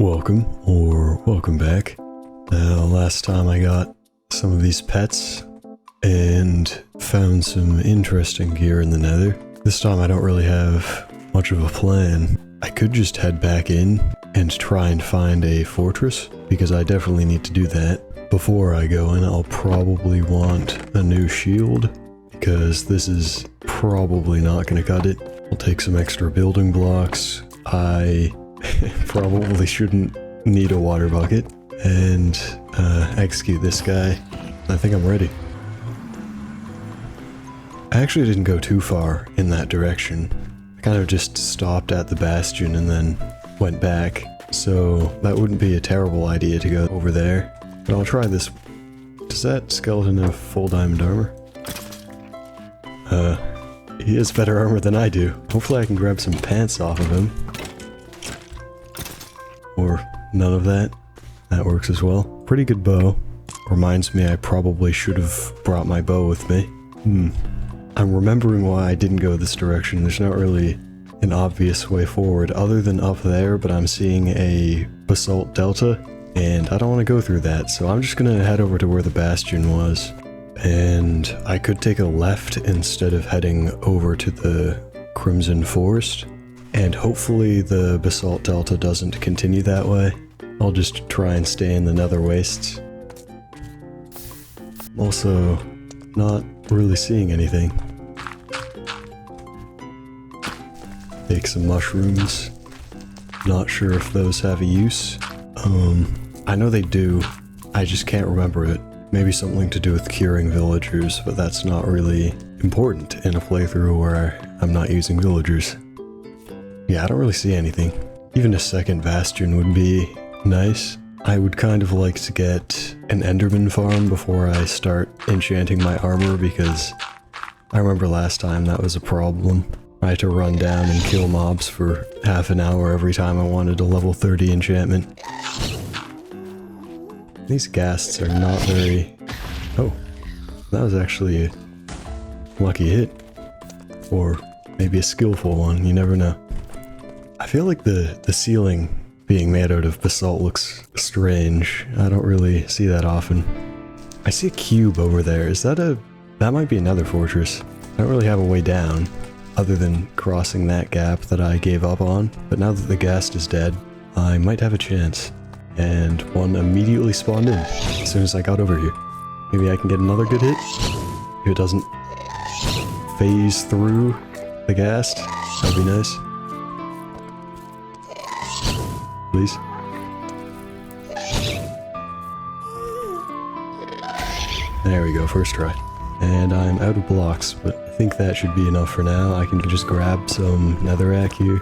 Welcome, or welcome back. Last time I got some of these pets and found some interesting gear in the nether. This time I don't really have much of a plan. I could just head back in and try and find a fortress, because I definitely need to do that. Before I go in, I'll probably want a new shield, because this is probably not going to cut it. I'll take some extra building blocks. I probably shouldn't need a water bucket, and execute this guy. I think I'm ready. I actually didn't go too far in that direction. I kind of just stopped at the bastion and then went back, so that wouldn't be a terrible idea to go over there. But I'll try this. Does that skeleton have full diamond armor? He has better armor than I do. Hopefully I can grab some pants off of him. Or none of that. That works as well. Pretty good bow. Reminds me I probably should have brought my bow with me. I'm remembering why I didn't go this direction. There's not really an obvious way forward other than up there, but I'm seeing a basalt delta, and I don't want to go through that, so I'm just gonna head over to where the bastion was. And I could take a left instead of heading over to the Crimson Forest, and hopefully the basalt delta doesn't continue that way. I'll just try and stay in the nether wastes. I'm also not really seeing anything. Take some mushrooms. Not sure if those have a use. I know they do. I just can't remember it. Maybe something to do with curing villagers, but that's not really important in a playthrough where I'm not using villagers. Yeah, I don't really see anything. Even a second bastion would be nice. I would kind of like to get an enderman farm before I start enchanting my armor, because I remember last time that was a problem. I had to run down and kill mobs for half an hour every time I wanted a level 30 enchantment. These ghasts are not very... Oh, that was actually a lucky hit. Or maybe a skillful one, you never know. I feel like the ceiling being made out of basalt looks strange. I don't really see that often. I see a cube over there. Is that a... That might be another fortress. I don't really have a way down, other than crossing that gap that I gave up on. But now that the ghast is dead, I might have a chance. And one immediately spawned in as soon as I got over here. Maybe I can get another good hit? If it doesn't phase through the ghast, that'd be nice. Please. There we go, first try. And I'm out of blocks, but I think that should be enough for now. I can just grab some netherrack here.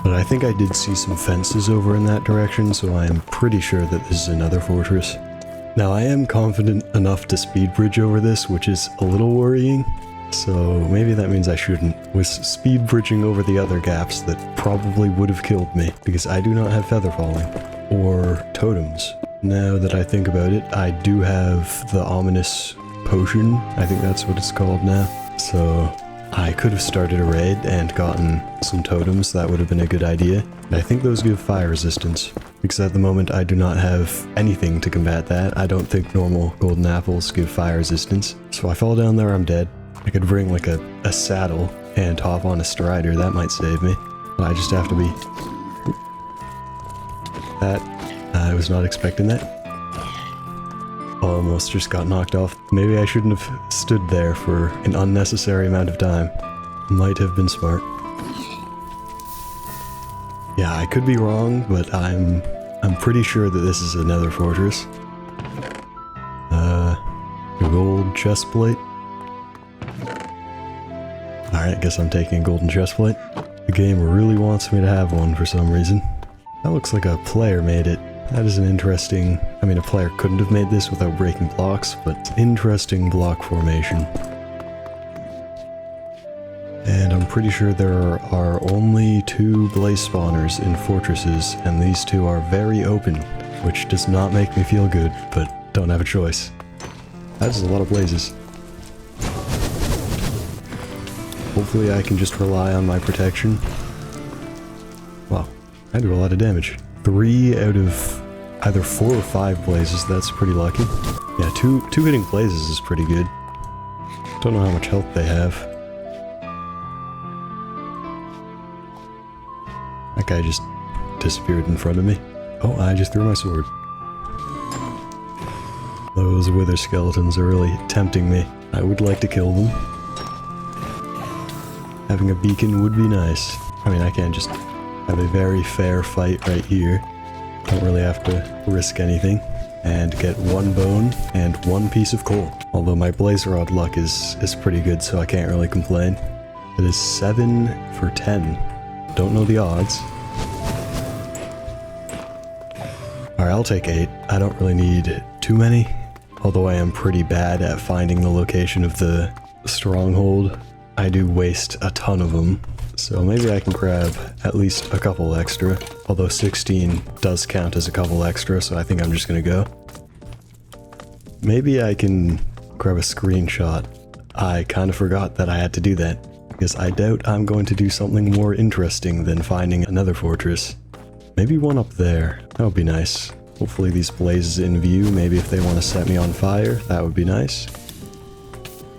But I think I did see some fences over in that direction, so I am pretty sure that this is another fortress. Now I am confident enough to speed bridge over this, which is a little worrying. So maybe that means I shouldn't. With speed bridging over the other gaps that probably would have killed me, because I do not have feather falling. Or totems. Now that I think about it, I do have the ominous potion. I think that's what it's called now. So I could have started a raid and gotten some totems. That would have been a good idea. I think those give fire resistance, because at the moment I do not have anything to combat that. I don't think normal golden apples give fire resistance. So if I fall down there, I'm dead. I could bring like a saddle and hop on a strider. That might save me. But I just have to be... That... I was not expecting that. Almost just got knocked off. Maybe I shouldn't have stood there for an unnecessary amount of time. Might have been smart. Yeah, I could be wrong, but I'm pretty sure that this is another fortress. A gold chest plate. Alright, guess I'm taking a golden chest plate. The game really wants me to have one for some reason. That looks like a player made it. That is an interesting... I mean, a player couldn't have made this without breaking blocks, but interesting block formation. And I'm pretty sure there are only 2 blaze spawners in fortresses, and these 2 are very open, which does not make me feel good, but don't have a choice. That's a lot of blazes. Hopefully I can just rely on my protection. Wow, I do a lot of damage. 3 out of either 4 or 5 blazes. That's pretty lucky. Yeah, two hitting blazes is pretty good. Don't know how much health they have. That guy just disappeared in front of me. Oh, I just threw my sword. Those wither skeletons are really tempting me. I would like to kill them. Having a beacon would be nice. I mean, I can't just have a very fair fight right here. Don't really have to risk anything. And get 1 bone and 1 piece of coal. Although my blaze rod luck is pretty good, so I can't really complain. It is 7 for 10. Don't know the odds. Alright, I'll take 8. I don't really need too many. Although I am pretty bad at finding the location of the stronghold. I do waste a ton of them. So maybe I can grab at least a couple extra. Although 16 does count as a couple extra, so I think I'm just gonna go. Maybe I can grab a screenshot. I kind of forgot that I had to do that. Because I doubt I'm going to do something more interesting than finding another fortress. Maybe one up there. That would be nice. Hopefully these blazes in view. Maybe if they want to set me on fire, that would be nice.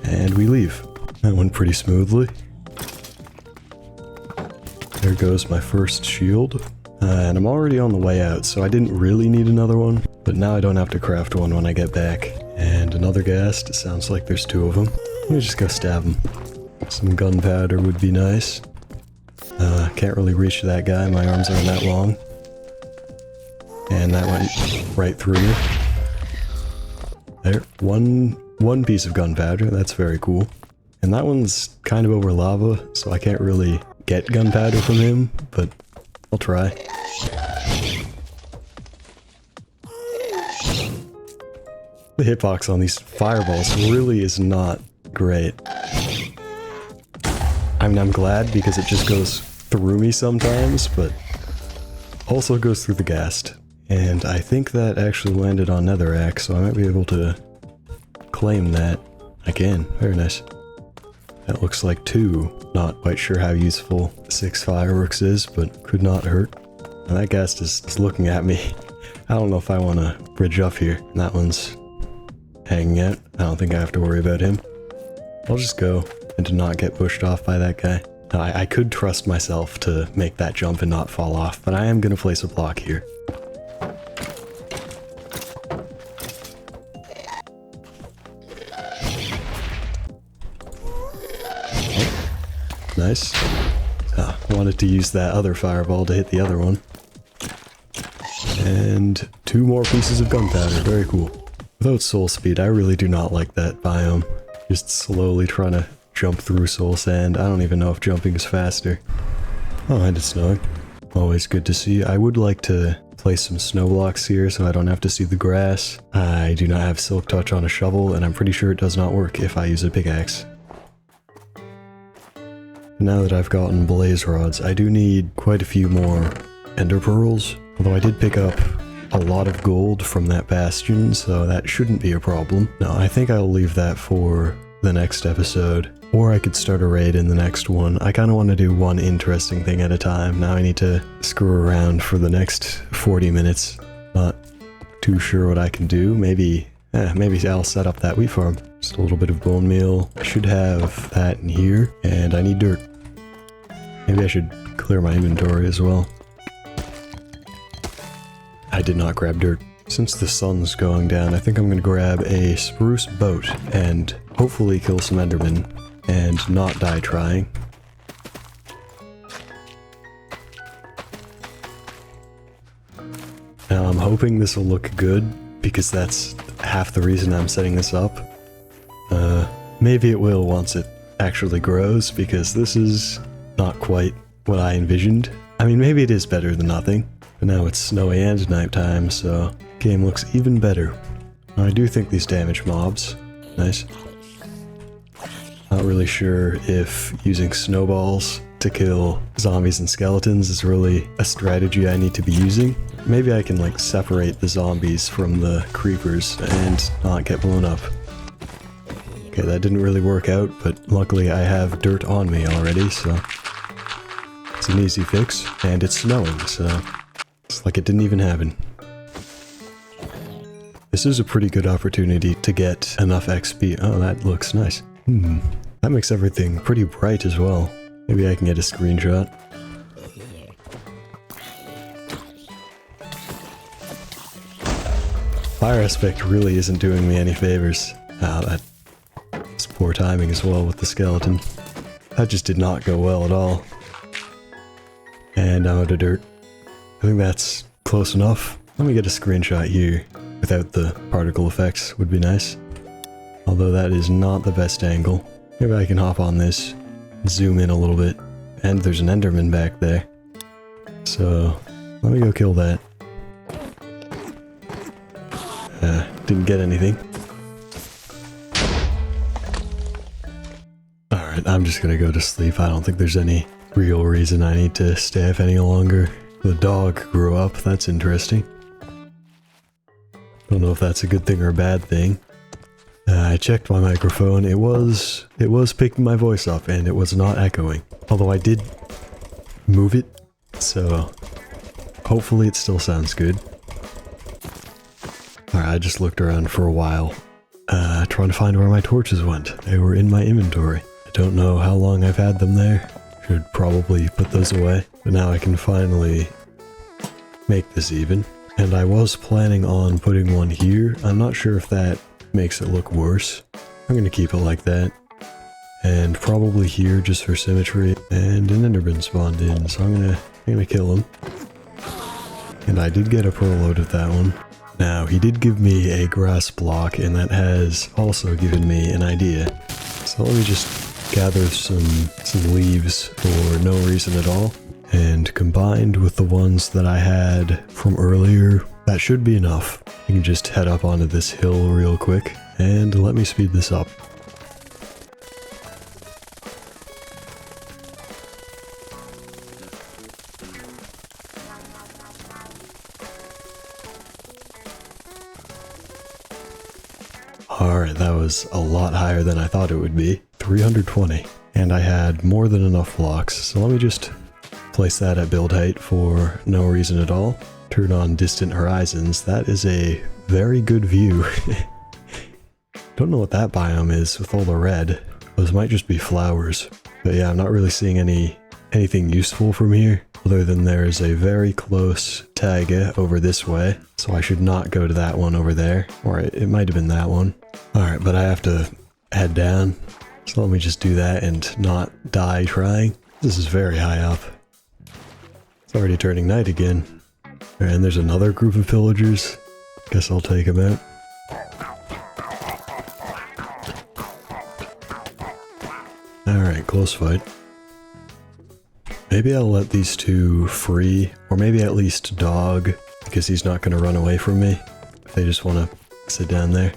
And we leave. That went pretty smoothly. There goes my first shield. And I'm already on the way out, so I didn't really need another one. But now I don't have to craft one when I get back. And another ghast. It sounds like there's 2 of them. Let me just go stab them. Some gunpowder would be nice. Can't really reach that guy. My arms aren't that long. And that went right through me. There. One piece of gunpowder. That's very cool. And that one's kind of over lava, so I can't really get gunpowder from him, but I'll try. The hitbox on these fireballs really is not great. I mean, I'm glad because it just goes through me sometimes, but also goes through the ghast. And I think that actually landed on netherrack, so I might be able to claim that. I can. Very nice. That looks like 2. Not quite sure how useful 6 fireworks is, but could not hurt. And that ghast is looking at me. I don't know if I want to bridge up here. And that one's hanging out. I don't think I have to worry about him. I'll just go and to not get pushed off by that guy. Now, I could trust myself to make that jump and not fall off, but I am going to place a block here. Nice. Wanted to use that other fireball to hit the other one. And 2 more pieces of gunpowder. Very cool. Without soul speed, I really do not like that biome. Just slowly trying to jump through soul sand. I don't even know if jumping is faster. Oh, and it's snowing. Always good to see. I would like to place some snow blocks here so I don't have to see the grass. I do not have silk touch on a shovel, and I'm pretty sure it does not work if I use a pickaxe. Now that I've gotten blaze rods, I do need quite a few more ender pearls. Although I did pick up a lot of gold from that bastion, so that shouldn't be a problem. No, I think I'll leave that for the next episode. Or I could start a raid in the next one. I kind of want to do one interesting thing at a time. Now I need to screw around for the next 40 minutes. Not too sure what I can do. Maybe I'll set up that wheat farm. Just a little bit of bone meal. I should have that in here. And I need dirt. Maybe I should clear my inventory as well. I did not grab dirt. Since the sun's going down, I think I'm going to grab a spruce boat and hopefully kill some endermen and not die trying. Now I'm hoping this will look good because that's half the reason I'm setting this up. Maybe it will once it actually grows because this is not quite what I envisioned. I mean, maybe it is better than nothing. But now it's snowy and nighttime, so game looks even better. I do think these damage mobs. Nice. Not really sure if using snowballs to kill zombies and skeletons is really a strategy I need to be using. Maybe I can like separate the zombies from the creepers and not get blown up. Okay, that didn't really work out, but luckily I have dirt on me already, so it's an easy fix. And it's snowing, so It's like it didn't even happen. This is a pretty good opportunity to get enough XP. Oh, that looks nice. That makes everything pretty bright as well. Maybe I can get a screenshot. Fire aspect really isn't doing me any favors. That's poor timing as well with the skeleton. That just did not go well at all. And I'm out of dirt. I think that's close enough. Let me get a screenshot here without the particle effects would be nice. Although that is not the best angle. Maybe I can hop on this, zoom in a little bit, and there's an Enderman back there. So, let me go kill that. Didn't get anything. Alright, I'm just gonna go to sleep. I don't think there's any real reason I need to stay up any longer. The dog grew up, that's interesting. Don't know if that's a good thing or a bad thing. I checked my microphone, it was picking my voice up and it was not echoing. Although I did move it, so hopefully it still sounds good. Alright, I just looked around for a while, trying to find where my torches went. They were in my inventory. I don't know how long I've had them there. Should probably put those away. But now I can finally make this even. And I was planning on putting one here. I'm not sure if that makes it look worse. I'm gonna keep it like that. And probably here just for symmetry. And an Enderman spawned in, so I'm gonna kill him. And I did get a pearl out of that one. Now, he did give me a grass block, and that has also given me an idea. So let me just gather some leaves for no reason at all. And combined with the ones that I had from earlier, that should be enough. You can just head up onto this hill real quick, and let me speed this up. Alright, that was a lot higher than I thought it would be. 320. And I had more than enough blocks, so let me just place that at build height for no reason at all. Turn on distant horizons. That is a very good view. Don't know what that biome is with all the red. Those might just be flowers. But yeah, I'm not really seeing anything useful from here, other than there is a very close taiga over this way. So I should not go to that one over there. Or it might have been that one. Alright, but I have to head down. So let me just do that and not die trying. This is very high up. It's already turning night again. And there's another group of pillagers. Guess I'll take them out. Alright, close fight. Maybe I'll let these two free, or maybe at least dog, because he's not going to run away from me if they just want to sit down there.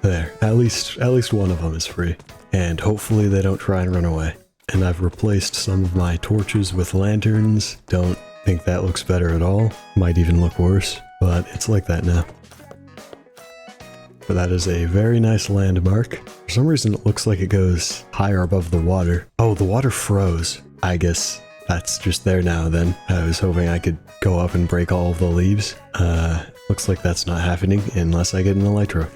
There, at least one of them is free. And hopefully they don't try and run away. And I've replaced some of my torches with lanterns. Don't think that looks better at all. Might even look worse, but it's like that now. But that is a very nice landmark. For some reason it looks like it goes higher above the water. Oh, the water froze. I guess that's just there now then. I was hoping I could go up and break all of the leaves. Looks like that's not happening unless I get an elytra.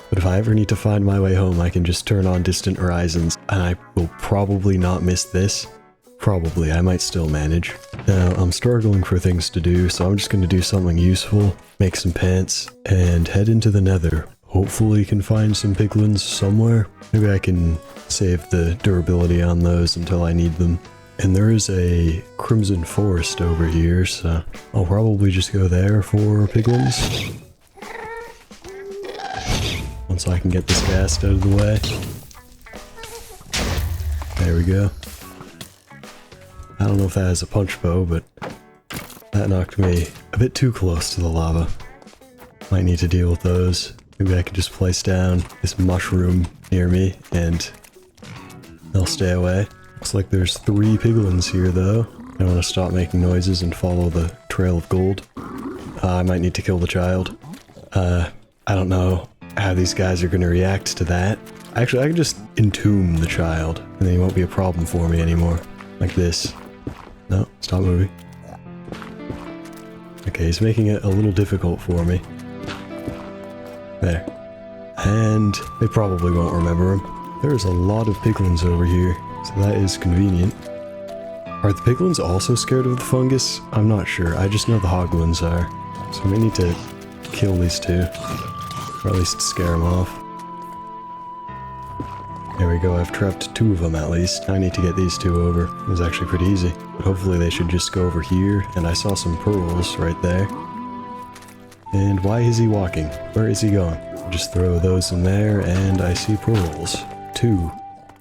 But if I ever need to find my way home, I can just turn on distant horizons, and I will probably not miss this. Probably, I might still manage. Now, I'm struggling for things to do, so I'm just going to do something useful, make some pants, and head into the nether. Hopefully can find some piglins somewhere. Maybe I can save the durability on those until I need them. And there is a crimson forest over here, so I'll probably just go there for piglins. Once I can get this ghast out of the way. There we go. I don't know if that is a punch bow, but that knocked me a bit too close to the lava. Might need to deal with those. Maybe I can just place down this mushroom near me and they'll stay away. Looks like there's 3 piglins here though. I want to stop making noises and follow the trail of gold. I might need to kill the child. I don't know how these guys are going to react to that. Actually, I can just entomb the child, and then he won't be a problem for me anymore. Like this. No, stop moving. Okay, he's making it a little difficult for me. There. And they probably won't remember him. There's a lot of piglins over here, so that is convenient. Are the piglins also scared of the fungus? I'm not sure. I just know the hoglins are. So we need to kill these two. Or at least scare them off. There we go. I've trapped 2 of them at least. I need to get these 2 over. It was actually pretty easy. But hopefully they should just go over here. And I saw some pearls right there. And why is he walking? Where is he going? Just throw those in there and I see pearls. 2.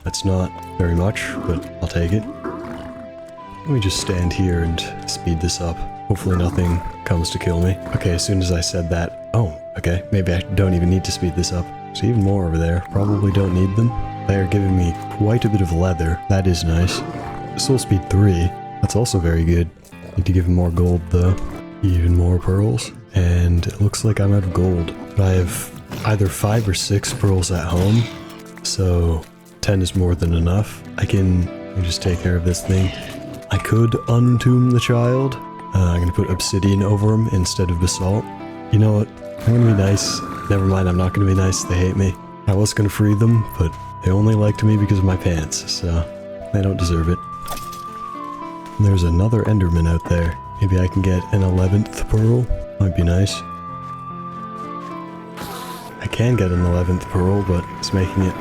That's not very much, but I'll take it. Let me just stand here and speed this up. Hopefully nothing comes to kill me. Okay, as soon as I said that... Oh, okay. Maybe I don't even need to speed this up. There's even more over there. Probably don't need them. They are giving me quite a bit of leather. That is nice. Soul speed 3. That's also very good. Need to give him more gold though. Even more pearls. And it looks like I'm out of gold. But I have either 5 or 6 pearls at home. So 10 is more than enough. Let me just take care of this thing. I could untomb the child. I'm gonna put obsidian over him instead of basalt. You know what? I'm gonna be nice. Never mind, I'm not gonna be nice. They hate me. I was gonna free them, but they only liked me because of my pants, so they don't deserve it. And there's another enderman out there. Maybe I can get an 11th pearl. Might be nice. I can get an 11th pearl, but it's making it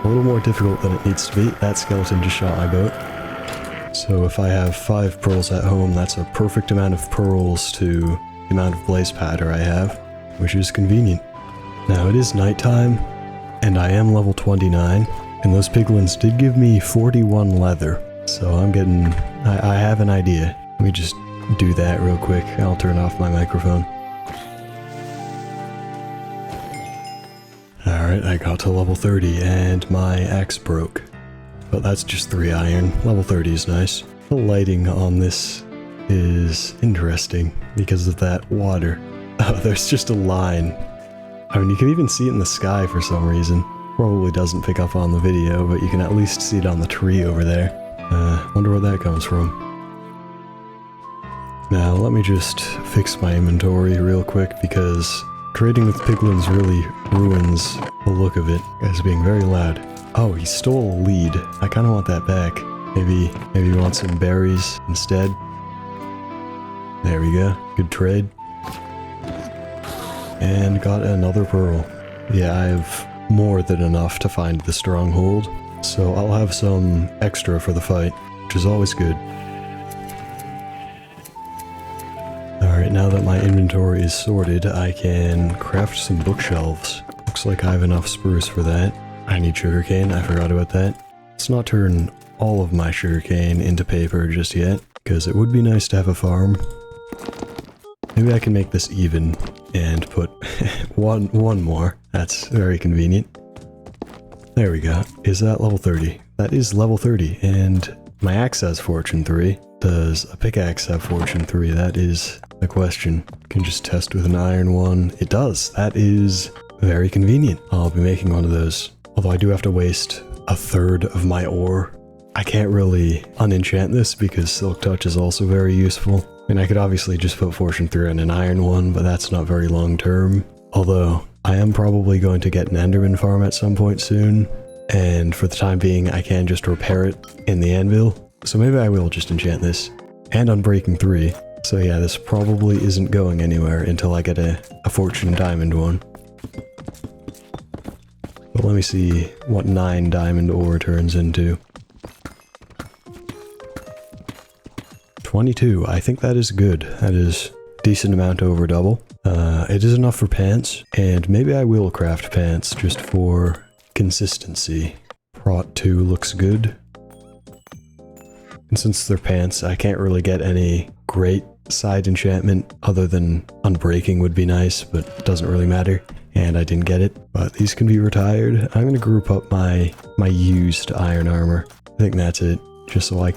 a little more difficult than it needs to be. That skeleton just shot my boat. So if I have 5 pearls at home, that's a perfect amount of pearls to the amount of blaze powder I have, which is convenient. Now it is nighttime, and I am level 29, and those piglins did give me 41 leather, so I have an idea. Let me just do that real quick. I'll turn off my microphone. Alright, I got to level 30, and my axe broke. But that's just 3 iron. Level 30 is nice. The lighting on this is interesting because of that water. Oh, there's just a line. I mean, you can even see it in the sky for some reason. Probably doesn't pick up on the video, but you can at least see it on the tree over there. Wonder where that comes from. Now, let me just fix my inventory real quick because trading with piglins really ruins the look of it as being very loud. Oh, he stole a lead. I kind of want that back. Maybe we want some berries instead. There we go. Good trade. And got another pearl. Yeah, I have more than enough to find the stronghold. So I'll have some extra for the fight, which is always good. Alright, now that my inventory is sorted, I can craft some bookshelves. Looks like I have enough spruce for that. I need sugarcane, I forgot about that. Let's not turn all of my sugarcane into paper just yet, because it would be nice to have a farm. Maybe I can make this even and put one more. That's very convenient. There we go. Is that level 30? That is level 30, and my axe has fortune 3. Does a pickaxe have fortune 3? That is the question. Can just test with an iron one. It does. That is very convenient. I'll be making one of those. Although I do have to waste a third of my ore. I can't really unenchant this because Silk Touch is also very useful. I mean, I could obviously just put Fortune 3 on an iron one, but that's not very long term. Although, I am probably going to get an Enderman farm at some point soon. And for the time being, I can just repair it in the anvil. So maybe I will just enchant this. And Unbreaking 3. So yeah, this probably isn't going anywhere until I get a Fortune Diamond one. But let me see what 9 diamond ore turns into. 22. I think that is good. That is decent amount over double. It is enough for pants, and maybe I will craft pants just for consistency. Prot 2 looks good. And since they're pants, I can't really get any great side enchantment other than Unbreaking would be nice, but it doesn't really matter. And I didn't get it, but these can be retired. I'm gonna group up my used iron armor. I think that's it. Just so I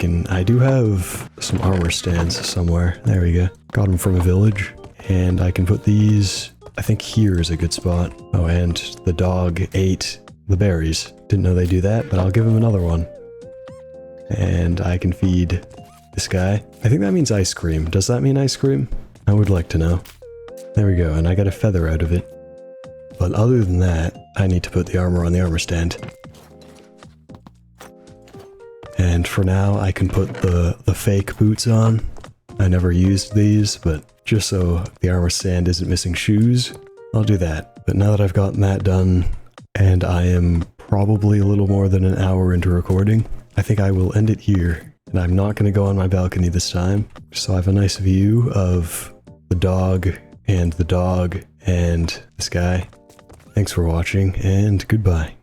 do have some armor stands somewhere. There we go. Got them from a village. And I can put these, I think here is a good spot. Oh, and the dog ate the berries. Didn't know they do that, but I'll give him another one. And I can feed this guy. I think that means ice cream. Does that mean ice cream? I would like to know. There we go, and I got a feather out of it. But other than that, I need to put the armor on the armor stand. And for now, I can put the fake boots on. I never used these, but just so the armor stand isn't missing shoes, I'll do that. But now that I've gotten that done, and I am probably a little more than an hour into recording, I think I will end it here. And I'm not going to go on my balcony this time, so I have a nice view of the dog and this guy. Thanks for watching, and goodbye.